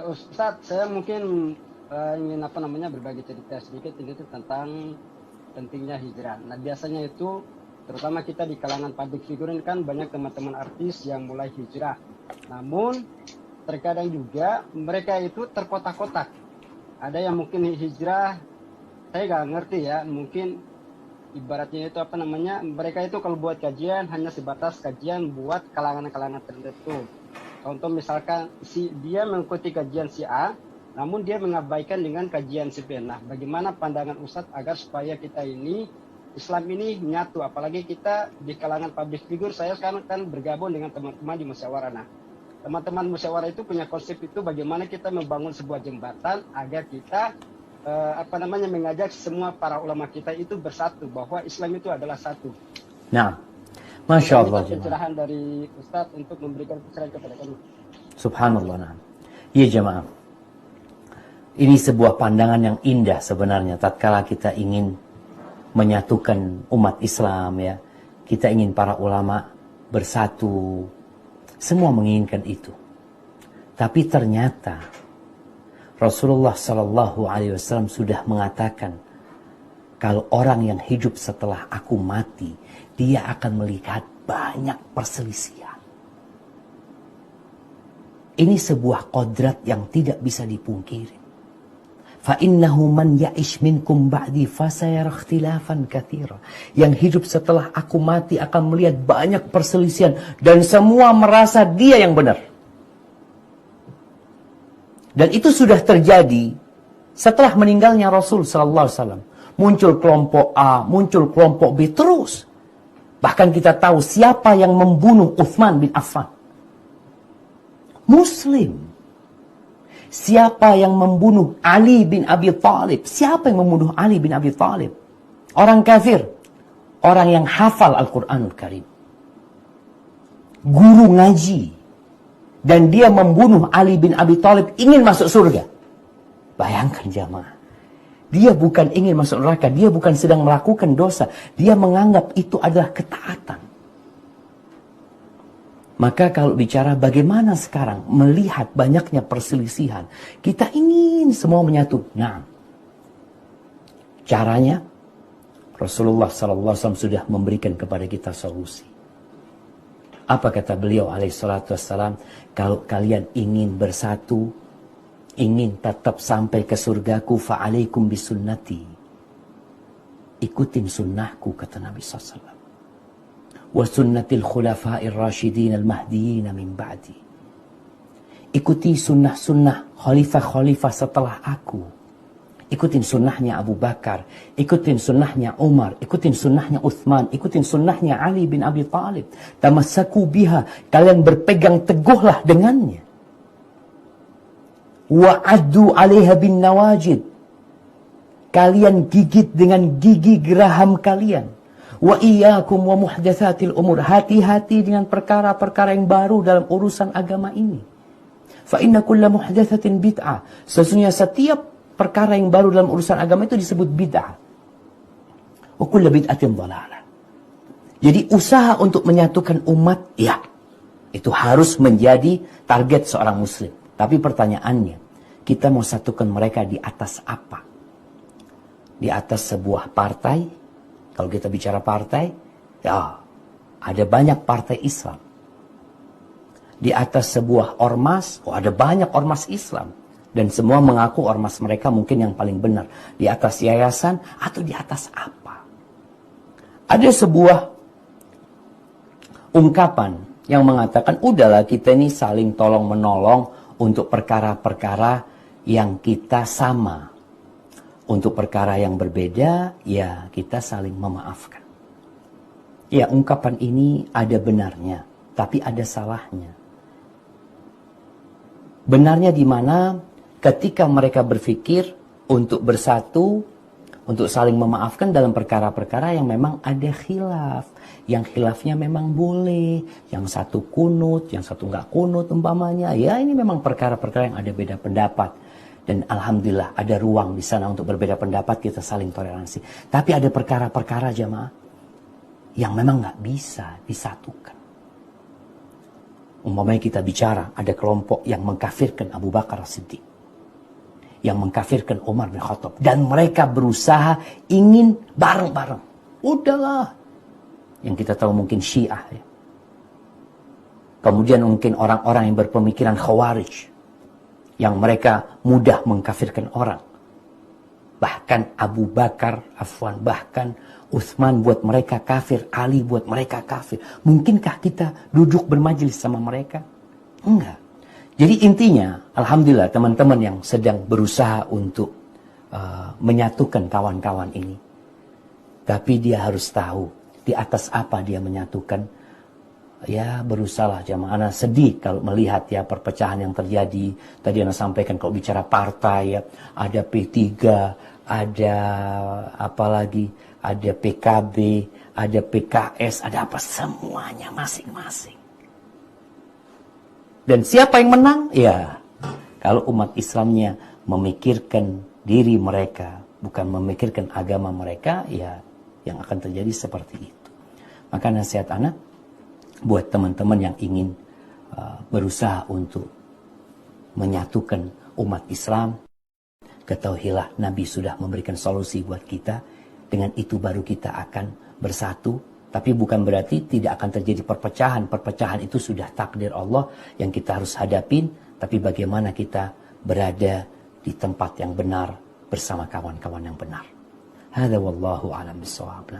Ustadz, saya mungkin ingin berbagi cerita sedikit ini tuh tentang pentingnya hijrah. Nah, biasanya itu terutama kita di kalangan public figure ini kan banyak teman-teman artis yang mulai hijrah. Namun terkadang juga mereka itu terkotak-kotak. Ada yang mungkin hijrah, saya nggak ngerti ya, mungkin ibaratnya itu mereka itu kalau buat kajian hanya sebatas kajian buat kalangan-kalangan tertentu. Contoh misalkan si dia mengikuti kajian si A, namun dia mengabaikan dengan kajian si B. Nah, bagaimana pandangan Ustadz agar supaya kita ini Islam ini nyatu, apalagi kita di kalangan public figure. Saya sekarang kan bergabung dengan teman-teman di musyawarah. Nah, teman-teman musyawarah itu punya konsep itu bagaimana kita membangun sebuah jembatan agar kita mengajak semua para ulama kita itu bersatu, bahwa Islam itu adalah satu. Nah, Masya Allah. Pencerahan dari Ustadz untuk memberikan pencerahan kepada kami. Subhanallah. Nah. Ya jemaah. Ini sebuah pandangan yang indah sebenarnya tatkala kita ingin menyatukan umat Islam ya. Kita ingin para ulama bersatu. Semua menginginkan itu. Tapi ternyata Rasulullah Sallallahu Alaihi Wasallam sudah mengatakan, kalau orang yang hidup setelah aku mati, dia akan melihat banyak perselisihan. Ini sebuah kodrat yang tidak bisa dipungkiri. فَإِنَّهُ مَنْ يَعِشْ مِنْكُمْ بَعْدِي فَسَيَرَ اخْتِلَافًا كَثِيرًا. Yang hidup setelah aku mati akan melihat banyak perselisihan. Dan semua merasa dia yang benar. Dan itu sudah terjadi setelah meninggalnya Rasul Sallallahu Alaihi Wasallam. Muncul kelompok A, muncul kelompok B, terus. Bahkan kita tahu siapa yang membunuh Uthman bin Affan. Muslim. Siapa yang membunuh Ali bin Abi Thalib? Siapa yang membunuh Ali bin Abi Thalib? Orang kafir. Orang yang hafal Al-Quranul Karim. Guru ngaji. Dan dia membunuh Ali bin Abi Thalib, ingin masuk surga. Bayangkan jamaah. Dia bukan ingin masuk neraka. Dia bukan sedang melakukan dosa. Dia menganggap itu adalah ketaatan. Maka kalau bicara bagaimana sekarang melihat banyaknya perselisihan, kita ingin semua menyatu. Nah, caranya Rasulullah SAW sudah memberikan kepada kita solusi. Apa kata beliau alaihissalatu wassalam? Kalau kalian ingin bersatu, ingin tetap sampai ke surgaku, fa'alaikum bisunnati. Ikutin sunnahku, kata Nabi SAW. Wa sunnatil khulafa'ir rasyidin al-mahdiyin min ba'di. Ikuti sunnah-sunnah khalifah-khalifah setelah aku. Ikutin sunnahnya Abu Bakar, ikutin sunnahnya Umar, ikutin sunnahnya Uthman, ikutin sunnahnya Ali bin Abi Thalib. Tamassaku biha, kalian berpegang teguhlah dengannya. Wa'addu 'alaiha bin nawajid, kalian gigit dengan gigi geraham kalian. Wa iyyakum wa muhdatsatil umur, hati-hati dengan perkara-perkara yang baru dalam urusan agama ini. Fa inna kulla muhdatsatin bid'ah, sesungguhnya setiap perkara yang baru dalam urusan agama itu disebut bid'ah. Wa kullu bid'atin dhalalah. Jadi usaha untuk menyatukan umat, ya, itu harus menjadi target seorang muslim. Tapi pertanyaannya, kita mau satukan mereka di atas apa? Di atas sebuah partai? Kalau kita bicara partai, ya, ada banyak partai Islam. Di atas sebuah ormas, ada banyak ormas Islam. Dan semua mengaku ormas mereka mungkin yang paling benar. Di atas yayasan atau di atas apa? Ada sebuah ungkapan yang mengatakan, udahlah kita ini saling tolong-menolong untuk perkara-perkara yang kita sama. Untuk perkara yang berbeda, ya kita saling memaafkan. Ya, ungkapan ini ada benarnya, tapi ada salahnya. Benarnya di mana? Ketika mereka berpikir untuk bersatu, untuk saling memaafkan dalam perkara-perkara yang memang ada khilaf. Yang khilafnya memang boleh. Yang satu kunut, yang satu nggak kunut umpamanya. Ya, ini memang perkara-perkara yang ada beda pendapat. Dan alhamdulillah ada ruang di sana untuk berbeda pendapat, kita saling toleransi. Tapi ada perkara-perkara jamaah yang memang nggak bisa disatukan. Umpamanya kita bicara, ada kelompok yang mengkafirkan Abu Bakar As-Siddiq, yang mengkafirkan Umar bin Khattab, dan mereka berusaha ingin bareng-bareng. Udahlah. Yang kita tahu mungkin Syiah ya. Kemudian mungkin orang-orang yang berpemikiran Khawarij, yang mereka mudah mengkafirkan orang. Bahkan Abu Bakar, bahkan Utsman buat mereka kafir, Ali buat mereka kafir. Mungkinkah kita duduk bermajelis sama mereka? Enggak. Jadi intinya, alhamdulillah teman-teman yang sedang berusaha untuk menyatukan kawan-kawan ini. Tapi dia harus tahu di atas apa dia menyatukan. Ya berusaha jamaah. Ana sedih kalau melihat ya perpecahan yang terjadi. Tadi Ana sampaikan kalau bicara partai ya, ada P3, ada apa lagi, ada PKB, ada PKS, ada apa, semuanya masing-masing. Dan siapa yang menang? Ya, kalau umat Islamnya memikirkan diri mereka, bukan memikirkan agama mereka, ya yang akan terjadi seperti itu. Maka nasihat anak buat teman-teman yang ingin berusaha untuk menyatukan umat Islam, ketahuilah Nabi sudah memberikan solusi buat kita. Dengan itu baru kita akan bersatu. Tapi bukan berarti tidak akan terjadi perpecahan. Perpecahan itu sudah takdir Allah yang kita harus hadapin. Tapi bagaimana kita berada di tempat yang benar bersama kawan-kawan yang benar. Hadza wallahu a'lam bissawab.